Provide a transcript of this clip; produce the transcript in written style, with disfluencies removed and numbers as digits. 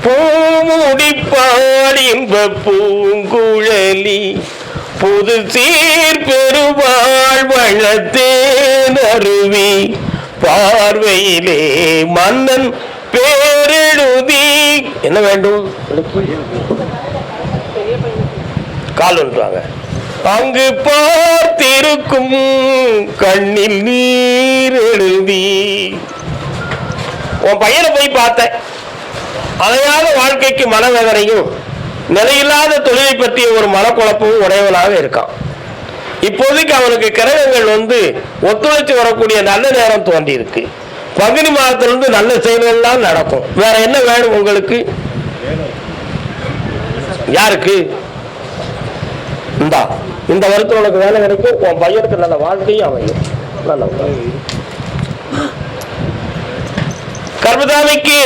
பூமுடிப்பாள் இன்ப பூங்குழலி புது சீர் பெருவாள் வளத்தேன் அருவி பார்வையிலே மன்னன் பேரெழுதி. என்ன வேண்டும்? கால் வந்துவாங்க. அங்கு பார்த்திருக்கும் கண்ணில் நீர் எழுதி. உன் பையனை போய் பார்த்தேன். அதையாத வாழ்க்கைக்கு மனவேதனையும் நிலையில்லாத தொழிலை பற்றிய ஒரு மனக்குழப்பமும் உடையவனாக இருக்கான். இப்போதைக்கு அவனுக்கு கிரகங்கள் ஒத்துழைச்சு வரக்கூடிய நல்ல நேரம் தோன்றி இருக்கு. பங்குனி மாதத்திலிருந்து நல்ல செயல்கள்லாம் நடக்கும். வேற என்ன வேணும் உங்களுக்கு? யாருக்கு? இந்த வருஷம் உனக்கு வேலை கிடைக்கும். உன் பையனுக்கு நல்ல வாழ்க்கையும் அமையும். நல்ல கர்மதாமிக்கு